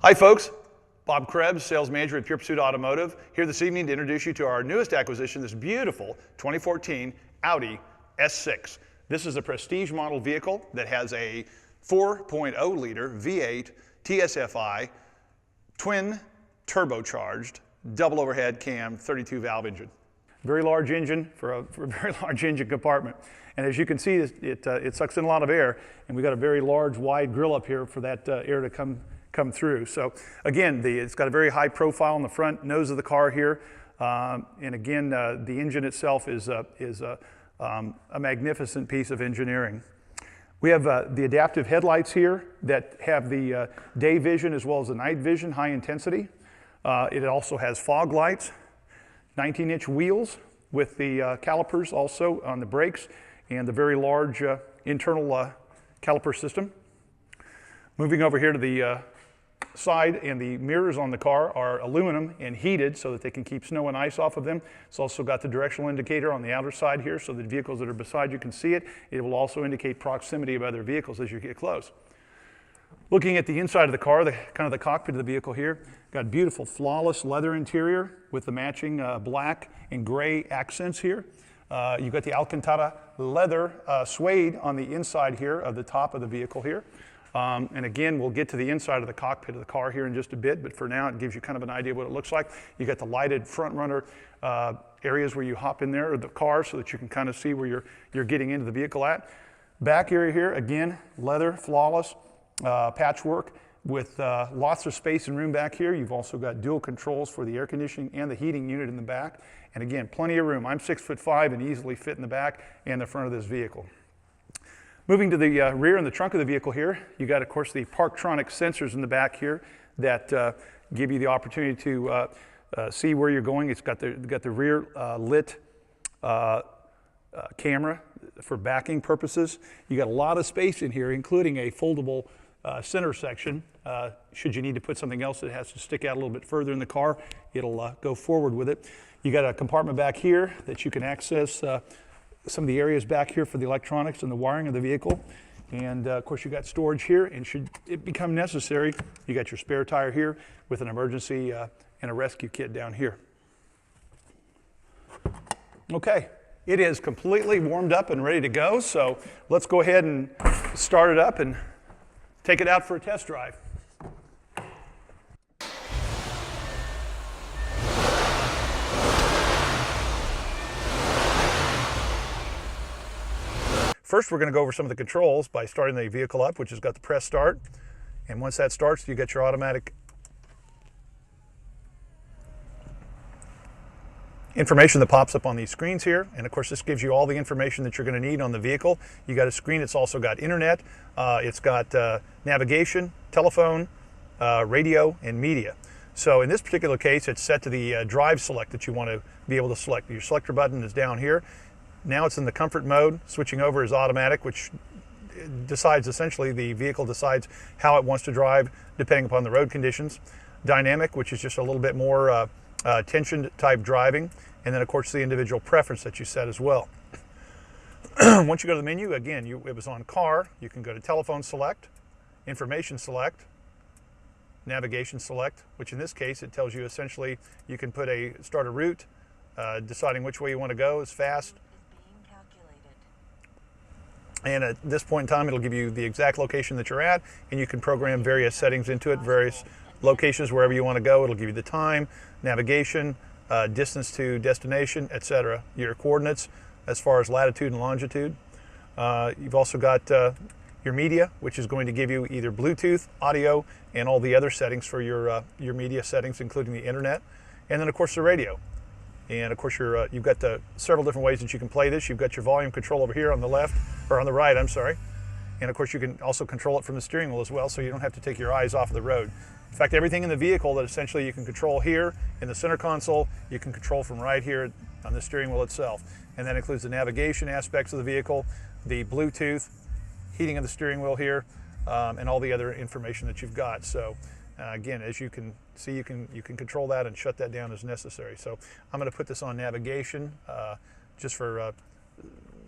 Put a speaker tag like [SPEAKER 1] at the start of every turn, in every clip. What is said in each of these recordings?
[SPEAKER 1] Hi folks, Bob Krebs, Sales Manager at Pure Pursuit Automotive, here this evening to introduce you to our newest acquisition, this beautiful 2014 Audi S6. This is a Prestige model vehicle that has a 4.0 liter V8 TSFI twin turbocharged double overhead cam 32 valve engine. Very large engine for a very large engine compartment. And as you can see, it sucks in a lot of air, and we've got a very large wide grill up here for that air to come through. So again, it's got a very high profile on the front nose of the car here. And again, the engine itself is a magnificent piece of engineering. We have the adaptive headlights here that have the day vision as well as the night vision, high intensity. It also has fog lights, 19-inch wheels with the calipers also on the brakes, and the very large internal caliper system. Moving over here to the side, and the mirrors on the car are aluminum and heated so that they can keep snow and ice off of them. It's also got the directional indicator on the outer side here so that vehicles that are beside you can see it. It will also indicate proximity of other vehicles as you get close. Looking at the inside of the car, kind of the cockpit of the vehicle here, got beautiful flawless leather interior with the matching black and gray accents here. You've got the Alcantara leather suede on the inside here of the top of the vehicle here. And again, we'll get to the inside of the cockpit of the car here in just a bit, but for now it gives you kind of an idea of what it looks like. You got the lighted front runner areas where you hop in there of the car so that you can kind of see where you're getting into the vehicle at. Back area here, again, leather, flawless, patchwork with lots of space and room back here. You've also got dual controls for the air conditioning and the heating unit in the back. And again, plenty of room. I'm 6'5" and easily fit in the back and the front of this vehicle. Moving to the rear and the trunk of the vehicle here, you got, of course, the Parktronic sensors in the back here that give you the opportunity to see where you're going. It's got the rear lit camera for backing purposes. You got a lot of space in here, including a foldable center section. Should you need to put something else that has to stick out a little bit further in the car, it'll go forward with it. You got a compartment back here that you can access some of the areas back here for the electronics and the wiring of the vehicle. And of course you got storage here, and should it become necessary, you got your spare tire here with an emergency and a rescue kit down here. Okay, it is completely warmed up and ready to go, so let's go ahead and start it up and take it out for a test drive. First, we're going to go over some of the controls by starting the vehicle up, which has got the press start. And once that starts, you get your automatic information that pops up on these screens here. And of course, this gives you all the information that you're going to need on the vehicle. You got a screen that's also got internet. It's got navigation, telephone, radio, and media. So in this particular case, it's set to the drive select that you want to be able to select. Your selector button is down here. Now it's in the comfort mode. Switching over is automatic, which decides, essentially, the vehicle decides how it wants to drive depending upon the road conditions. Dynamic, which is just a little bit more tension type driving. And then, of course, the individual preference that you set as well. Once you go to the menu, again, it was on car. You can go to telephone select, information select, navigation select, which in this case, it tells you essentially you can start a route, deciding which way you want to go is fast. And at this point in time, it'll give you the exact location that you're at, and you can program various settings into it, various locations wherever you want to go. It'll give you the time, navigation, distance to destination, etc. Your coordinates as far as latitude and longitude. You've also got your media, which is going to give you either Bluetooth, audio, and all the other settings for your media settings, including the internet. And then, of course, the radio. And of course, you've got several different ways that you can play this. You've got your volume control over here on the left, or on the right, I'm sorry. And of course, you can also control it from the steering wheel as well, so you don't have to take your eyes off of the road. In fact, everything in the vehicle that essentially you can control here in the center console, you can control from right here on the steering wheel itself. And that includes the navigation aspects of the vehicle, the Bluetooth, heating of the steering wheel here, and all the other information that you've got. So again, as you can see, you can control that and shut that down as necessary. So I'm going to put this on navigation just for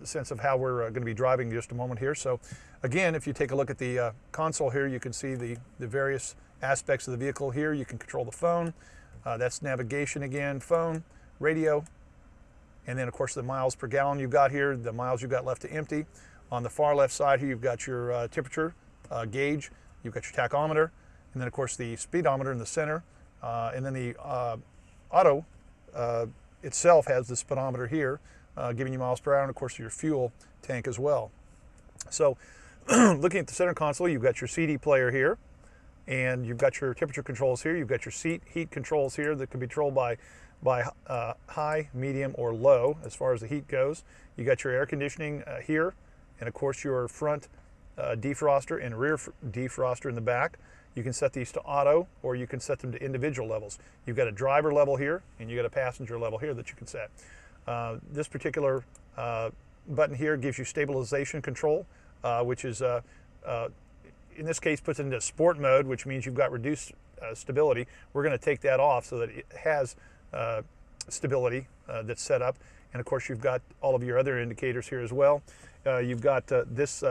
[SPEAKER 1] sense of how we're going to be driving in just a moment here. So again, if you take a look at the console here, you can see the various aspects of the vehicle here. You can control the phone. That's navigation again, phone, radio, and then of course the miles per gallon you've got here, the miles you've got left to empty. On the far left side here, you've got your temperature gauge, you've got your tachometer, and then of course the speedometer in the center, and then the auto itself has the speedometer here, giving you miles per hour, and of course your fuel tank as well. So looking at the center console, you've got your CD player here, and you've got your temperature controls here. You've got your seat heat controls here that can be controlled by high, medium, or low as far as the heat goes. You got your air conditioning here, and of course your front defroster and rear defroster in the back. You can set these to auto, or you can set them to individual levels. You've got a driver level here, and you got a passenger level here that you can set. This particular button here gives you stabilization control, which is in this case puts it into sport mode, which means you've got reduced stability. We're going to take that off so that it has stability that's set up. And of course you've got all of your other indicators here as well. You've got this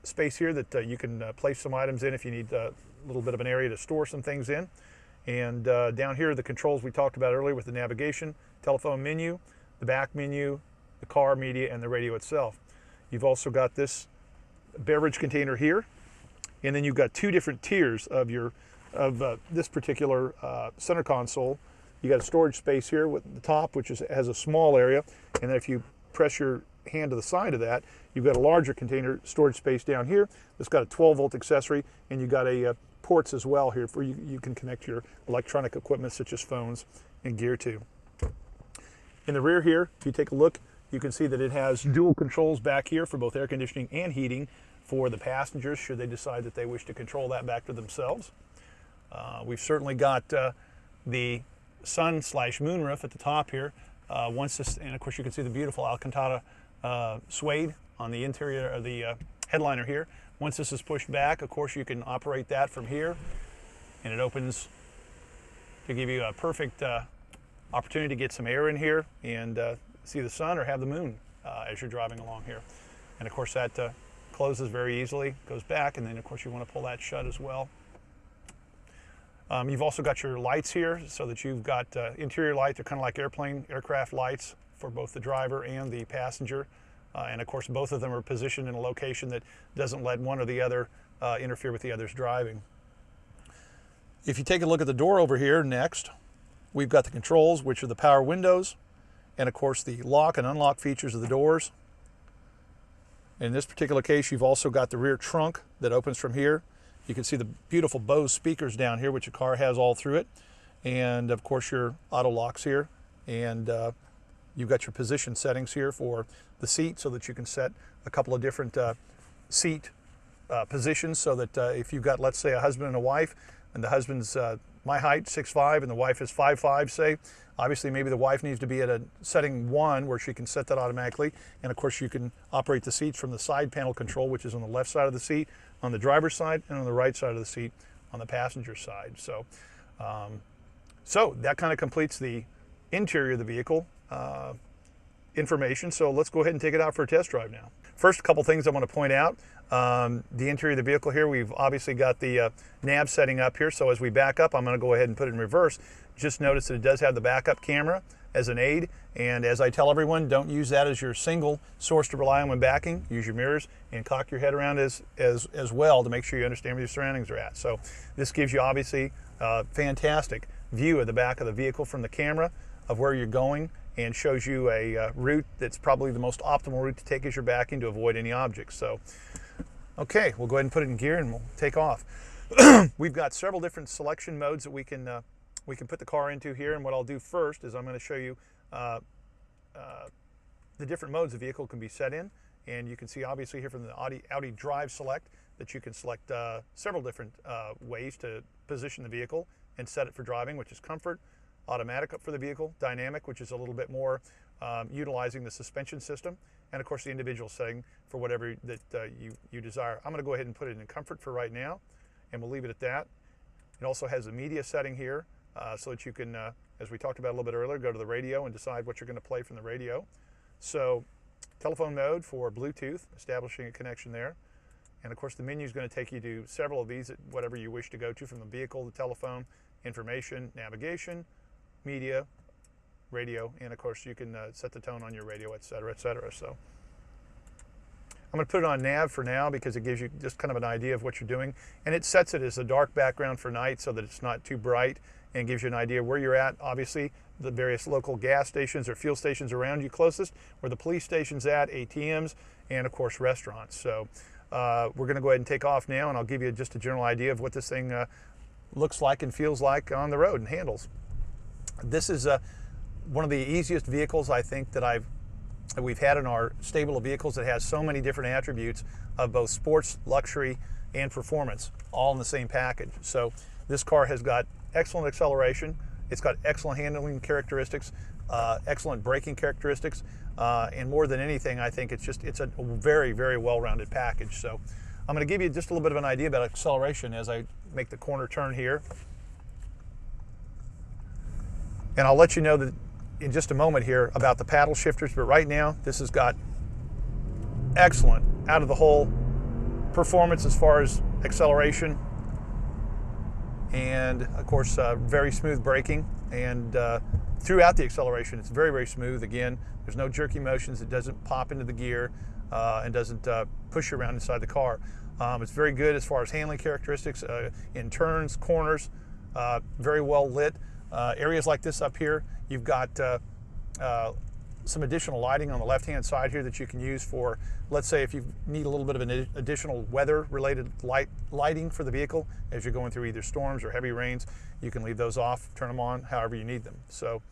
[SPEAKER 1] space here that you can place some items in if you need a little bit of an area to store some things in. And down here are the controls we talked about earlier with the navigation, telephone menu, the back menu, the car media, and the radio itself. You've also got this beverage container here, and then you've got two different tiers of this particular center console. You got a storage space here with the top, which has a small area, and then if you press your hand to the side of that, you've got a larger container storage space down here. It's got a 12-volt accessory, and you've got a ports as well here where you can connect your electronic equipment such as phones and gear to. In the rear here, if you take a look, you can see that it has dual controls back here for both air conditioning and heating for the passengers should they decide that they wish to control that back to themselves. We've certainly got the sun/moon roof at the top here. And of course you can see the beautiful Alcantara suede on the interior of the headliner here. Once this is pushed back, of course you can operate that from here, and it opens to give you a perfect opportunity to get some air in here and see the sun or have the moon as you're driving along here. And of course that closes very easily, goes back, and then of course you want to pull that shut as well. You've also got your lights here, so that you've got interior light. They're kind of like aircraft lights for both the driver and the passenger. And of course both of them are positioned in a location that doesn't let one or the other interfere with the other's driving. If you take a look at the door over here next, we've got the controls, which are the power windows, and of course the lock and unlock features of the doors. In this particular case, you've also got the rear trunk that opens from here. You can see the beautiful Bose speakers down here, which the car has all through it. And of course your auto locks here. And you've got your position settings here for the seat, so that you can set a couple of different seat positions, so that if you've got, let's say, a husband and a wife, and the husband's my height, 6'5", and the wife is 5'5", say, obviously maybe the wife needs to be at a setting 1 where she can set that automatically. And of course you can operate the seats from the side panel control, which is on the left side of the seat, on the driver's side, and on the right side of the seat on the passenger side. So, so that kind of completes the interior of the vehicle information. So let's go ahead and take it out for a test drive now. First, a couple things I want to point out. The interior of the vehicle here, we've obviously got the nav setting up here. So as we back up, I'm going to go ahead and put it in reverse. Just notice that it does have the backup camera as an aid. And as I tell everyone, don't use that as your single source to rely on when backing. Use your mirrors and cock your head around as well to make sure you understand where your surroundings are at. So this gives you obviously a fantastic view of the back of the vehicle from the camera of where you're going, and shows you a route that's probably the most optimal route to take as you're backing to avoid any objects. So, okay, we'll go ahead and put it in gear and we'll take off. We've got several different selection modes that we can put the car into here, and what I'll do first is I'm going to show you the different modes the vehicle can be set in. And you can see obviously here from the Audi Drive Select that you can select several different ways to position the vehicle and set it for driving, which is comfort, automatic for the vehicle, dynamic, which is a little bit more utilizing the suspension system, and of course the individual setting for whatever that you desire. I'm going to go ahead and put it in comfort for right now, and we'll leave it at that. It also has a media setting here, so that you can, as we talked about a little bit earlier, go to the radio and decide what you're going to play from the radio. So telephone mode for Bluetooth, establishing a connection there. And of course the menu is going to take you to several of these, whatever you wish to go to, from the vehicle, the telephone, information, navigation, media, radio, and of course you can set the tone on your radio, etc., etc. So I'm going to put it on nav for now because it gives you just kind of an idea of what you're doing, and it sets it as a dark background for night so that it's not too bright, and gives you an idea where you're at. Obviously the various local gas stations or fuel stations around you closest, where the police station's at, ATMs, and of course restaurants. So we're going to go ahead and take off now, and I'll give you just a general idea of what this thing looks like and feels like on the road and handles. This is one of the easiest vehicles I think that we've had in our stable of vehicles that has so many different attributes of both sports, luxury, and performance, all in the same package. So this car has got excellent acceleration, it's got excellent handling characteristics, excellent braking characteristics, and more than anything, I think it's a very, very well-rounded package. So I'm going to give you just a little bit of an idea about acceleration as I make the corner turn here. And I'll let you know that in just a moment here about the paddle shifters, but right now this has got excellent out of the hole performance as far as acceleration, and of course very smooth braking, and throughout the acceleration it's very, very smooth. Again, there's no jerky motions, it doesn't pop into the gear, and doesn't push you around inside the car. It's very good as far as handling characteristics in turns, corners, very well lit. Areas like this up here, you've got some additional lighting on the left-hand side here that you can use for, let's say, if you need a little bit of an additional weather-related lighting for the vehicle as you're going through either storms or heavy rains, you can leave those off, turn them on however you need them. So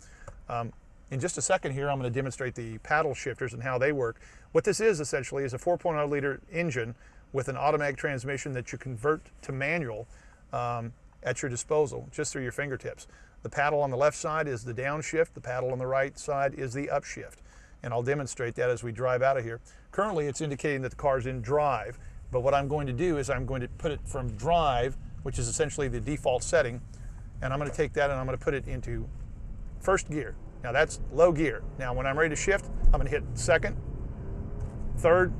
[SPEAKER 1] in just a second here, I'm going to demonstrate the paddle shifters and how they work. What this is essentially is a 4.0 liter engine with an automatic transmission that you convert to manual at your disposal, just through your fingertips. The paddle on the left side is the downshift, the paddle on the right side is the upshift. And I'll demonstrate that as we drive out of here. Currently it's indicating that the car's in drive, but what I'm going to do is I'm going to put it from drive, which is essentially the default setting, and I'm going to take that and I'm going to put it into first gear. Now that's low gear. Now when I'm ready to shift, I'm going to hit second, third,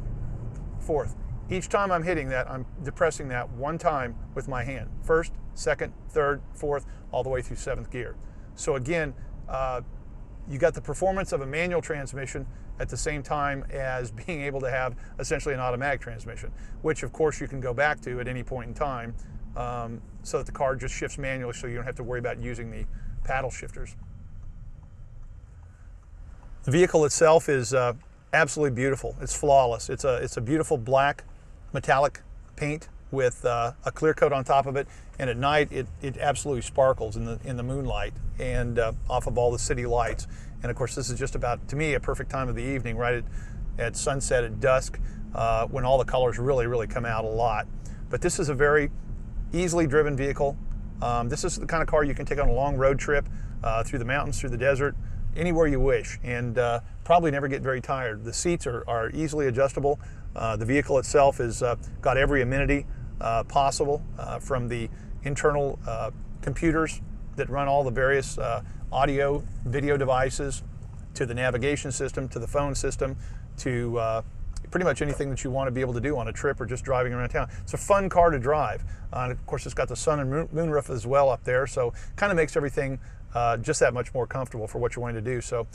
[SPEAKER 1] fourth. Each time I'm hitting that, I'm depressing that one time with my hand. First, second, third, fourth, all the way through seventh gear. So again, you got the performance of a manual transmission at the same time as being able to have essentially an automatic transmission, which of course you can go back to at any point in time, so that the car just shifts manually, so you don't have to worry about using the paddle shifters. The vehicle itself is absolutely beautiful. It's flawless. It's a beautiful black metallic paint with a clear coat on top of it, and at night it absolutely sparkles in the moonlight and off of all the city lights. And of course this is just about, to me, a perfect time of the evening, right at sunset, at dusk, when all the colors really, really come out a lot. But this is a very easily driven vehicle. This is the kind of car you can take on a long road trip through the mountains, through the desert, anywhere you wish, and probably never get very tired. The seats are easily adjustable. The vehicle itself has got every amenity possible, from the internal computers that run all the various audio, video devices, to the navigation system, to the phone system, to pretty much anything that you want to be able to do on a trip or just driving around town. It's a fun car to drive. And of course it's got the sun and moon roof as well up there, so kind of makes everything just that much more comfortable for what you're wanting to do. So,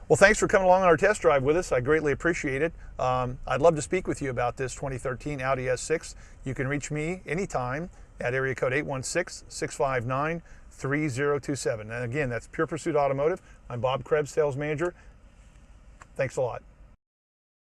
[SPEAKER 1] well, thanks for coming along on our test drive with us. I greatly appreciate it. I'd love to speak with you about this 2013 Audi S6. You can reach me anytime at area code 816-659-3027. And again, that's Pure Pursuit Automotive. I'm Bob Krebs, Sales Manager. Thanks a lot.